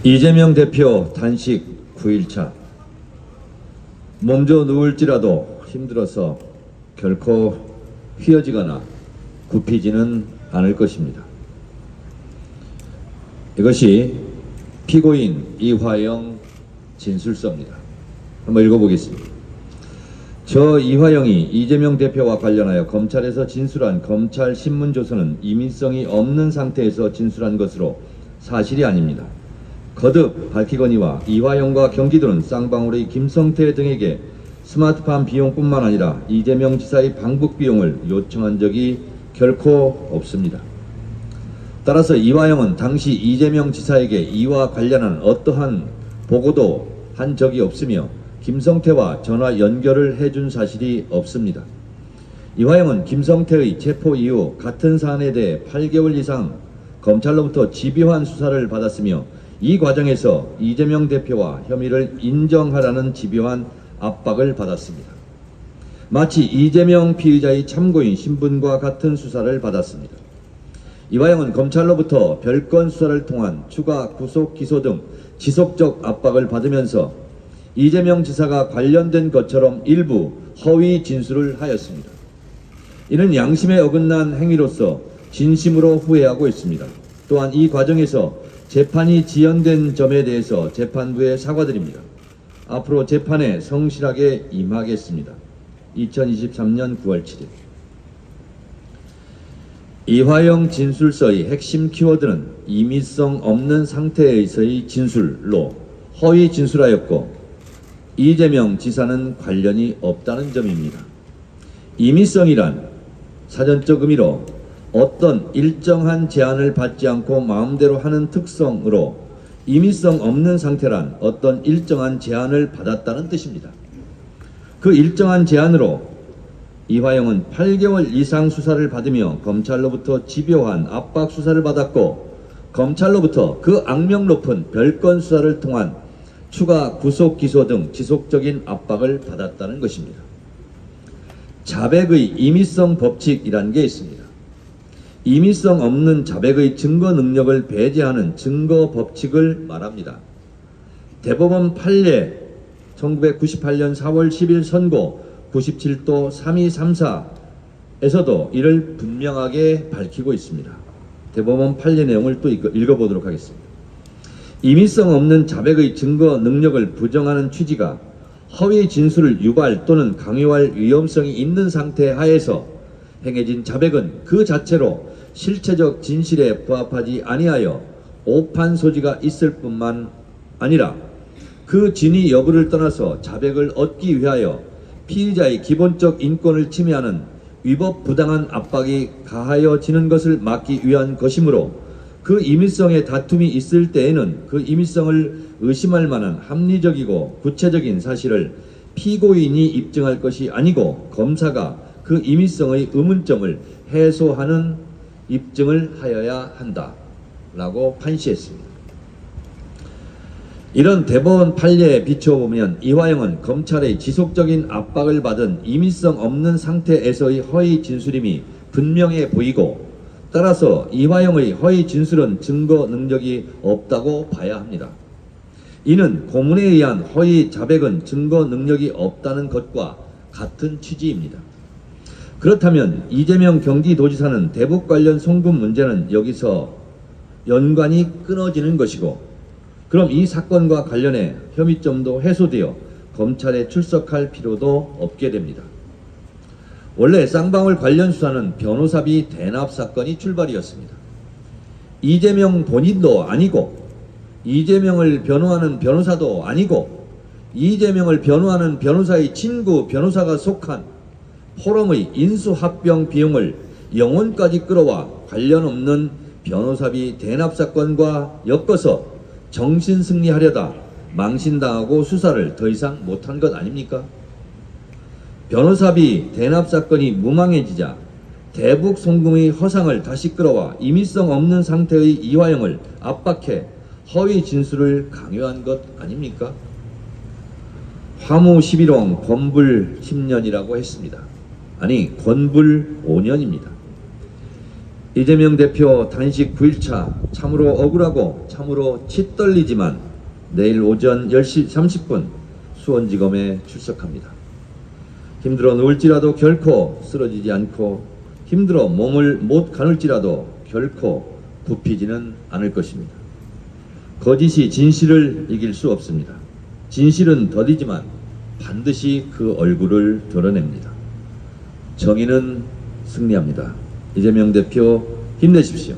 이재명 대표 단식 9일차. 몸져 누울지라도 힘들어서 결코 휘어지거나 굽히지는 않을 것입니다. 이것이 피고인 이화영 진술서입니다. 한번 읽어보겠습니다. 저 이화영이 이재명 대표와 관련하여 검찰에서 진술한 검찰 신문조서는 임의성이 없는 상태에서 진술한 것으로 사실이 아닙니다. 거듭 밝히거니와 이화영과 경기도는 쌍방울의 김성태 등에게 스마트팜 비용뿐만 아니라 이재명 지사의 방북 비용을 요청한 적이 결코 없습니다. 따라서 이화영은 당시 이재명 지사에게 이와 관련한 어떠한 보고도 한 적이 없으며 김성태와 전화 연결을 해준 사실이 없습니다. 이화영은 김성태의 체포 이후 같은 사안에 대해 8개월 이상 검찰로부터 집요한 수사를 받았으며 이 과정에서 이재명 대표와 혐의를 인정하라는 집요한 압박을 받았습니다. 마치 이재명 피의자의 참고인 신분과 같은 수사를 받았습니다. 이화영은 검찰로부터 별건 수사를 통한 추가 구속 기소 등 지속적 압박을 받으면서 이재명 지사가 관련된 것처럼 일부 허위 진술을 하였습니다. 이는 양심에 어긋난 행위로서 진심으로 후회하고 있습니다. 또한 이 과정에서 재판이 지연된 점에 대해서 재판부에 사과드립니다. 앞으로 재판에 성실하게 임하겠습니다. 2023년 9월 7일. 이화영 진술서의 핵심 키워드는 임의성 없는 상태에서의 진술로 허위 진술하였고 이재명 지사는 관련이 없다는 점입니다. 임의성이란 사전적 의미로 어떤 일정한 제한을 받지 않고 마음대로 하는 특성으로 임의성 없는 상태란 어떤 일정한 제한을 받았다는 뜻입니다. 그 일정한 제한으로 이화영은 8개월 이상 수사를 받으며 검찰로부터 집요한 압박 수사를 받았고 검찰로부터 그 악명 높은 별건 수사를 통한 추가 구속 기소 등 지속적인 압박을 받았다는 것입니다. 자백의 임의성 법칙이라는 게 있습니다. 임의성 없는 자백의 증거 능력을 배제하는 증거 법칙을 말합니다. 대법원 판례 1998년 4월 10일 선고 97도 3234에서도 이를 분명하게 밝히고 있습니다. 대법원 판례 내용을 또 읽어보도록 하겠습니다. 임의성 없는 자백의 증거 능력을 부정하는 취지가 허위 진술을 유발 또는 강요할 위험성이 있는 상태 하에서 행해진 자백은 그 자체로 실체적 진실에 부합하지 아니하여 오판 소지가 있을 뿐만 아니라 그 진위 여부를 떠나서 자백을 얻기 위하여 피의자의 기본적 인권을 침해하는 위법 부당한 압박이 가하여지는 것을 막기 위한 것이므로 그 임의성에 다툼이 있을 때에는 그 임의성을 의심할 만한 합리적이고 구체적인 사실을 피고인이 입증할 것이 아니고 검사가 그 임의성의 의문점을 해소하는 입증을 하여야 한다 라고 판시했습니다. 이런 대법원 판례에 비춰보면 이화영은 검찰의 지속적인 압박을 받은 임의성 없는 상태에서의 허위 진술임이 분명해 보이고 따라서 이화영의 허위 진술은 증거 능력이 없다고 봐야 합니다. 이는 고문에 의한 허위 자백은 증거 능력이 없다는 것과 같은 취지입니다. 그렇다면 이재명 경기도지사는 대북 관련 송금 문제는 여기서 연관이 끊어지는 것이고 그럼 이 사건과 관련해 혐의점도 해소되어 검찰에 출석할 필요도 없게 됩니다. 원래 쌍방울 관련 수사는 변호사비 대납 사건이 출발이었습니다. 이재명 본인도 아니고 이재명을 변호하는 변호사도 아니고 이재명을 변호하는 변호사의 친구 변호사가 속한 포럼의 인수합병 비용을 영혼까지 끌어와 관련 없는 변호사비 대납 사건과 엮어서 정신승리하려다 망신당하고 수사를 더 이상 못한 것 아닙니까? 변호사비 대납 사건이 무망해지자 대북 송금의 허상을 다시 끌어와 임의성 없는 상태의 이화영을 압박해 허위 진술을 강요한 것 아닙니까? 화무 11홍 권불 10년이라고 했습니다. 아니 권불 5년입니다. 이재명 대표 단식 9일차 참으로 억울하고 참으로 치떨리지만 내일 오전 10시 30분 수원지검에 출석합니다. 힘들어 누울지라도 결코 쓰러지지 않고 힘들어 몸을 못 가눌지라도 결코 굽히지는 않을 것입니다. 거짓이 진실을 이길 수 없습니다. 진실은 더디지만 반드시 그 얼굴을 드러냅니다. 정의는 승리합니다. 이재명 대표 힘내십시오.